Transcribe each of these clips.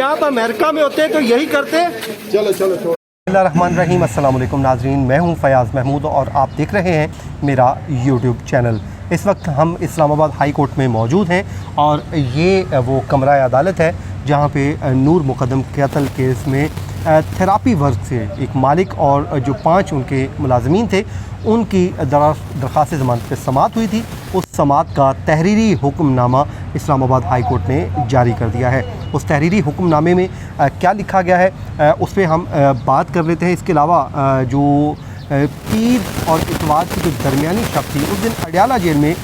आप अमेरिका में होते तो यही करते। चलो चलो चलो। बिस्मिल्लाहिर्रहमानिर्रहीम, अस्सलाम वालेकुम नाज़रीन, मैं हूं फ़याज़ महमूद और आप देख रहे हैं मेरा यूट्यूब चैनल। इस वक्त हम इस्लामाबाद हाई कोर्ट में मौजूद हैं और ये वो कमरा अदालत है जहां पे नूर मुक़द्दम कत्ल केस में थेरापी वर्क से एक मालिक और जो 5 उनके मुलाजमीन थे उनकी दरख्वास्त ज़मानत पर समाअत हुई थी। उस समाअत का तहरीरी हुक्मनामा इस्लामाबाद हाई कोर्ट ने जारी कर दिया है। उस तहरीरी हुक्मनामे में क्या लिखा गया है उस पर हम बात कर लेते हैं। इसके अलावा जो पीर और इतवार की जो दरमियानी शब थी उस दिन अडयाला जेल में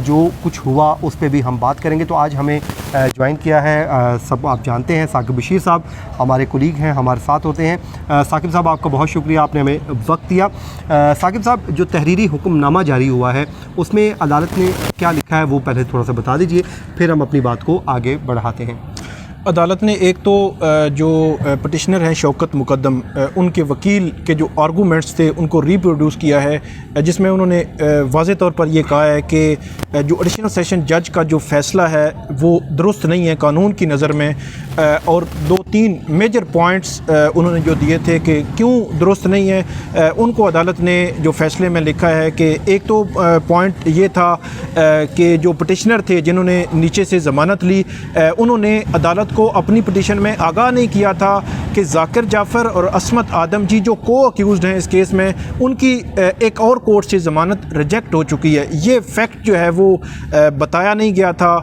जो कुछ हुआ उस पर भी हम बात करेंगे। तो आज हमें ज्वाइन किया है सब आप जानते हैं साकिब बशीर साहब, हमारे कोलीग हैं, हमारे साथ होते हैं। साकिब साहब आपका बहुत शुक्रिया, आपने हमें वक्त दिया। साकिब साहब, जो तहरीरी हुक्मनामा जारी हुआ है उसमें अदालत ने क्या लिखा है वो पहले थोड़ा सा बता दीजिए, फिर हम अपनी बात को आगे बढ़ाते हैं। अदालत ने एक तो जो पटिशनर हैं शौकत मुक़द्दम, उनके वकील के जो आर्गूमेंट्स थे उनको रिप्रोड्यूस किया है, जिसमें उन्होंने वाज़े तौर पर यह कहा है कि जो एडिशनल सेशन जज का जो फ़ैसला है वो दुरुस्त नहीं है कानून की नज़र में, और 2-3 मेजर पॉइंट्स उन्होंने जो दिए थे कि क्यों दुरुस्त नहीं है। उनको अदालत ने जो फ़ैसले में लिखा है कि एक तो पॉइंट ये था कि जो पटिशनर थे जिन्होंने नीचे से ज़मानत ली, उन्होंने अदालत को अपनी पिटीशन में आगाह नहीं किया था कि जाकिर जाफ़र और असमत आदम जी जो को अक्यूज़ड हैं इस केस में, उनकी एक और कोर्ट से ज़मानत रिजेक्ट हो चुकी है। ये फैक्ट जो है वो बताया नहीं गया था।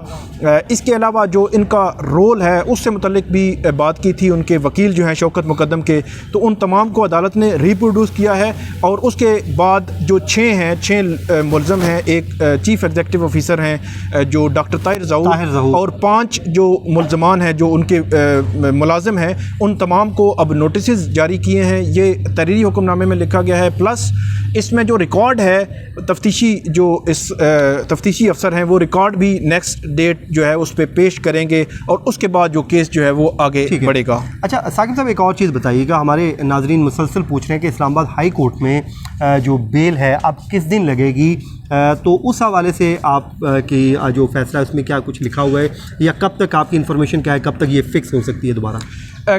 इसके अलावा जो इनका रोल है उससे मुतल्लिक भी बात की थी उनके वकील जो हैं शौकत मुक़द्दम के, तो उन तमाम को अदालत ने रिप्रोड्यूस किया है। और उसके बाद जो 6 मुलज़म हैं, एक चीफ़ एग्जीक्यूटिव ऑफिसर हैं जो डॉक्टर ताहिर ज़हूर और 5 जो मुलज़मान हैं जो उनके मुलाजिम हैं, उन तमाम को अब नोटिस जारी किए हैं। ये तहरीरी हुक्मनामे में लिखा गया है। प्लस इसमें जो रिकॉर्ड है तफ्तीशी, जो इस तफ्तीशी अफसर हैं वो रिकॉर्ड भी नेक्स्ट डेट जो है उस पर पेश करेंगे और उसके बाद जो केस जो है वो आगे बढ़ेगा। अच्छा साकिब साहब, एक और चीज़ बताइएगा, हमारे नाजरीन मुसलसल पूछ रहे हैं कि इस्लामाबाद हाई कोर्ट में जो बेल है अब किस दिन लगेगी, तो उस हवाले से आप की जो फैसला है उसमें क्या कुछ लिखा हुआ है या कब तक आपकी इन्फॉर्मेशन क्या है, कब तक ये फ़िक्स हो सकती है दोबारा?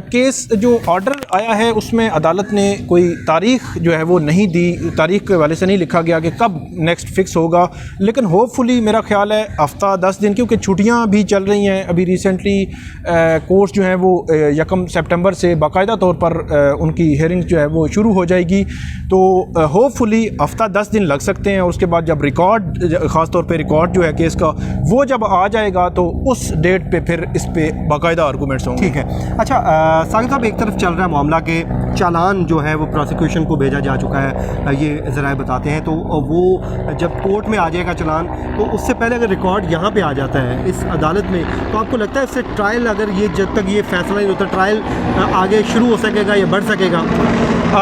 केस जो ऑर्डर आया है उसमें अदालत ने कोई तारीख़ जो है वो नहीं दी, तारीख़ के हवाले से नहीं लिखा गया कि कब नेक्स्ट फ़िक्स होगा, लेकिन होपफुली मेरा ख्याल है हफ़्ता 10 दिन, क्योंकि छुट्टियां भी चल रही हैं। अभी रिसेंटली कोर्स जो है वो 1 सितंबर से बाकायदा तौर पर उनकी हेयरिंग जो है वो शुरू हो जाएगी, तो होपफुली हफ़्ता 10 दिन लग सकते हैं। और उसके बाद जब रिकॉर्ड, ख़ास तौर पर रिकॉर्ड जो है केस का वो जब आ जाएगा तो उस डेट पर फिर इस पर बाकायदा आर्गूमेंट्स होंगे। ठीक है। अच्छा साकिब साहब, एक तरफ चल रहा है मामला के चालान जो है वो प्रोसिक्यूशन को भेजा जा चुका है, ये ज़राए बताते हैं, तो वो जब कोर्ट में आ जाएगा चालान तो उससे पहले अगर रिकॉर्ड यहाँ पे आ जाता है इस अदालत में, तो आपको लगता है इससे ट्रायल, अगर ये जब तक ये फैसला नहीं होता, ट्रायल आगे शुरू हो सकेगा या बढ़ सकेगा?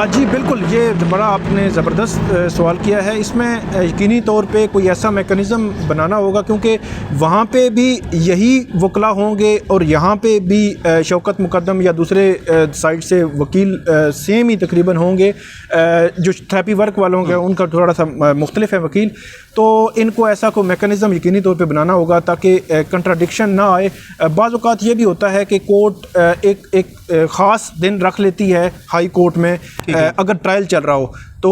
जी बिल्कुल, ये बड़ा आपने ज़बरदस्त सवाल किया है। इसमें यकीनी तौर पे कोई ऐसा मेकनिज़म बनाना होगा, क्योंकि वहाँ पे भी यही वकला होंगे और यहाँ पे भी शौकत मुक़द्दम या दूसरे साइड से वकील सेम ही तकरीबन होंगे। जो थेरेपी वर्क वालों होंगे उनका थोड़ा सा मुख्तलिफ है वकील, तो इनको ऐसा कोई मेकनिज़म यकीनी तौर पे बनाना होगा ताकि कंट्राडिक्शन ना आए। बाज़ औक़ात ये भी होता है कि कोर्ट एक ख़ास दिन रख लेती है हाई कोर्ट में, अगर ट्रायल चल रहा हो तो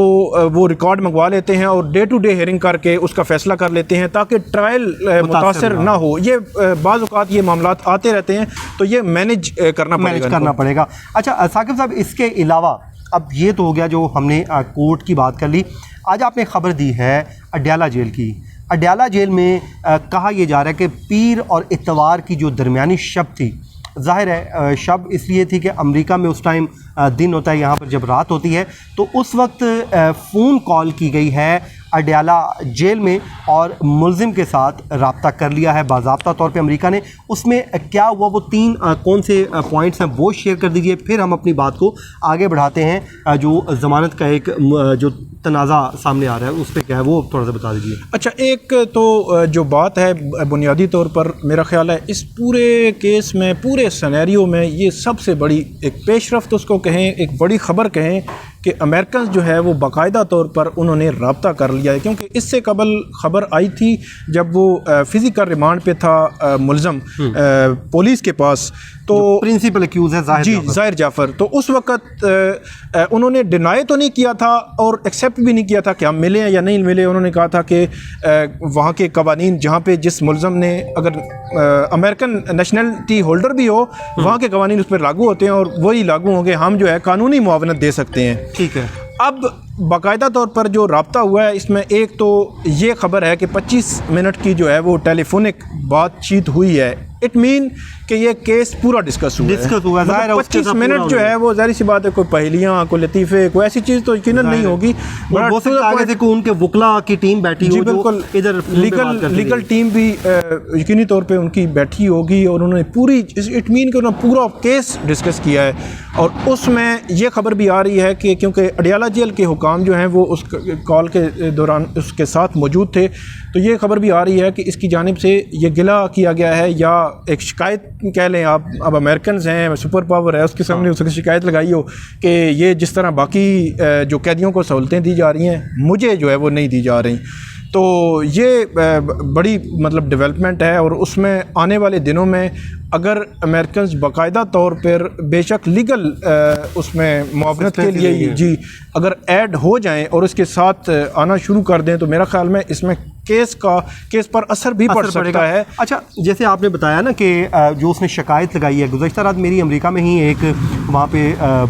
वो रिकॉर्ड मंगवा लेते हैं और डे टू डे हेयरिंग करके उसका फ़ैसला कर लेते हैं ताकि ट्रायल मुतासर ना हो। ये बाज़ औक़ात ये मामलात आते रहते हैं, तो ये मैनेज करना पड़ेगा। अच्छा साकिब साहब, इसके अलावा अब ये तो हो गया जो हमने कोर्ट की बात कर ली। आज आपने ख़बर दी है अडयाला जेल की। अडयाला जेल में कहा यह जा रहा है कि पीर और इतवार की जो दरमियानी शब थी, ज़ाहिर है शब इसलिए थी कि अमेरिका में उस टाइम दिन होता है, यहाँ पर जब रात होती है, तो उस वक्त फ़ोन कॉल की गई है अडयाला जेल में और मुलजिम के साथ रब्ता कर लिया है बाज़ाब्ता तौर पे अमेरिका ने। उसमें क्या हुआ वो 3 कौन से पॉइंट्स हैं वो शेयर कर दीजिए, फिर हम अपनी बात को आगे बढ़ाते हैं। जो ज़मानत का एक जो तनाज़ा सामने आ रहा है उस पर क्या है वो थोड़ा सा बता दीजिए। अच्छा, एक तो जो बात है बुनियादी तौर पर मेरा ख्याल है इस पूरे केस में, पूरे सिनेरियो में ये सबसे बड़ी एक पेशरफ्त उसको कहें, एक बड़ी ख़बर कहें कि अमेरिकन जो है वो बाकायदा तौर पर उन्होंने रब्ता कर लिया है। क्योंकि इससे कबल ख़बर आई थी जब वो फ़िज़िकल रिमांड पे था मुलज़म पुलिस के पास, तो प्रिंसिपल एक्यूज है ज़ाहिर जी जाफर। ज़ाहिर जाफ़र। तो उस वक़्त उन्होंने डिनाई तो नहीं किया था और एक्सेप्ट भी नहीं किया था कि हम मिले हैं या नहीं मिले। उन्होंने कहा था कि वहाँ के कवानीन जहाँ पे जिस मुल्ज़म ने अगर अमेरिकन नेशनलिटी होल्डर भी हो वहाँ के कवानीन उस पर लागू होते हैं और वही लागू होंगे, हम जो है कानूनी मुआवनत दे सकते हैं। ठीक है। अब बाकायदा तौर पर जो राब्ता हुआ है इसमें एक तो ये ख़बर है कि 25 मिनट की जो है वो टेलीफोनिक बातचीत हुई है। इट मीन कि ये केस पूरा डिस्कस हुआ है। ज़ाहिर है, उसके 25 साथ मिनट पूरा जो हो है वो ज़ाहिर सी बात है, कोई पहेलियाँ कोई लतीफ़े कोई ऐसी चीज़ तो यकीनन नहीं होगी। और वो सिर्फ आगे से कोई उनके वकला की टीम बैठी जी हो जो बिल्कुल, इधर लीगल टीम भी यकीनी तौर पे उनकी बैठी होगी और उन्होंने पूरी इट मीन कि उन्होंने पूरा केस डिस्कस किया है। और उसमें ये खबर भी आ रही है कि क्योंकि अडियाला जेल के हुकाम जो हैं वो उस कॉल के दौरान उसके साथ मौजूद थे, तो ये खबर भी आ रही है कि इसकी जानिब से ये गिला किया गया है या एक शिकायत कह लें आप। अब अमेरिकन हैं, सुपर पावर है, उसके सामने उसकी शिकायत लगाई हो कि ये जिस तरह बाकी जो कैदियों को सहूलतें दी जा रही हैं मुझे जो है वो नहीं दी जा रही। तो ये बड़ी मतलब डेवलपमेंट है और उसमें आने वाले दिनों में अगर अमेरिकन बाकायदा तौर पर बेशक लीगल उसमें मुआवनत के लिए जी अगर ऐड हो जाएं और उसके साथ आना शुरू कर दें तो मेरा ख्याल में इसमें केस पर असर भी पड़ सकता है। अच्छा, जैसे आपने बताया ना कि जो उसने शिकायत लगाई है, गुज़श्ता रात मेरी अमेरिका में ही एक वहाँ पे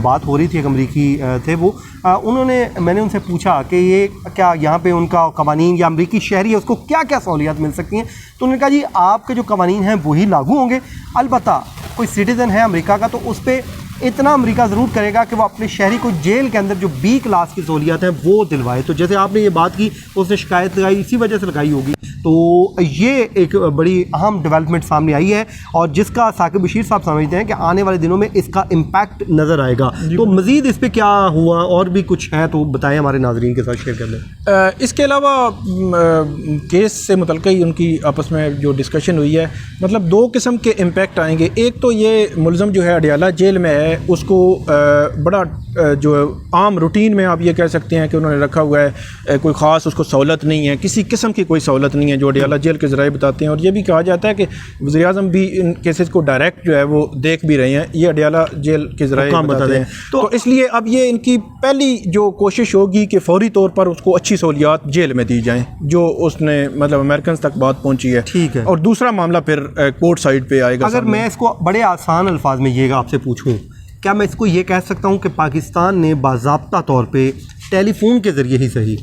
बात हो रही थी, एक अमरीकी थे वो, मैंने उनसे पूछा कि ये क्या यहाँ पे उनका कवानीन या अमरीकी शहरी है उसको क्या क्या सहूलियात मिल सकती हैं। तो उन्होंने कहा जी आपके जो कवानीन हैं वही लागू होंगे, अलबत्ता कोई सिटीज़न है अमेरिका का तो उस पर इतना अमेरिका ज़रूर करेगा कि वो अपने शहरी को जेल के अंदर जो बी क्लास की सहूलियात हैं वो दिलवाए। तो जैसे आपने ये बात की उसने शिकायत लगाई इसी वजह से लगाई होगी। तो ये एक बड़ी अहम डेवलपमेंट सामने आई है और जिसका साकिब बशीर साहब समझते हैं कि आने वाले दिनों में इसका इम्पैक्ट नज़र आएगा। तो मज़ीद इस पर क्या हुआ और भी कुछ है तो बताएं, हमारे नाज़रीन के साथ शेयर कर लें। इसके अलावा केस से मुतल्लिक़ ही उनकी आपस में जो डिस्कशन हुई है, मतलब दो किस्म के इम्पैक्ट आएंगे। एक तो ये मुल्ज़म जो है अडियाला जेल में है उसको बड़ा जो आम रूटीन में आप ये कह सकते हैं कि उन्होंने रखा हुआ है, कोई ख़ास उसको सहूलत नहीं है, किसी किस्म की कोई सहूलत नहीं है जो अडियाला जेल के ज़राए बताते हैं। और ये भी कहा जाता है कि वज़ीर आज़म भी इन केसेस को डायरेक्ट जो है वो देख भी रहे हैं, ये अडियाला जेल के ज़राए बताते हैं। तो इसलिए अब ये इनकी पहली जो कोशिश होगी कि फ़ौरी तौर पर उसको अच्छी सहूलियात जेल में दी जाएँ जो उसने मतलब अमेरिकन तक बात पहुँची है। ठीक है। और दूसरा मामला फिर कोर्ट साइड पर आएगा। अगर मैं इसको बड़े आसान अल्फाज में ये आपसे पूछूँ, क्या मैं इसको ये कह सकता हूँ कि पाकिस्तान ने बाज़ाब्ता तौर पे टेलीफोन के ज़रिए ही सही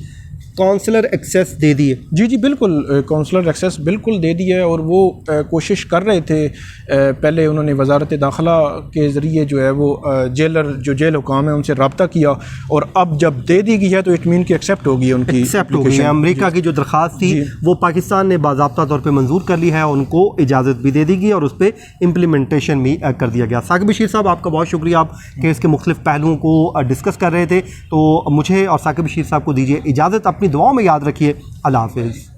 काउंसलर एक्सेस दे दिए? जी जी बिल्कुल, काउंसलर एक्सेस बिल्कुल दे दिया है और वो कोशिश कर रहे थे। पहले उन्होंने वजारत दाखिला के ज़रिए जो है वो जेलर जो जेल हुकाम है उनसे रब्ता किया और अब जब दे दी गई है तो इट मीन की एक्सेप्ट होगी, उनकी एक्सेप्ट हो गई है। अमेरिका की जो दरख्वास्त थी वो पाकिस्तान ने बाज़ाब्ता तौर पर मंजूर कर ली है, उनको इजाज़त भी दे दी गई और उस पर इम्प्लीमेंटेशन भी कर दिया गया। साकिब बशीर साहब आपका बहुत शुक्रिया, आप केस के मुख्तलिफ पहलुओं को डिस्कस कर रहे थे। तो मुझे और साकिब बशीर साहब को दीजिए इजाज़त, अपनी दुआओं में याद रखिए। अल्लाह हाफ़िज़।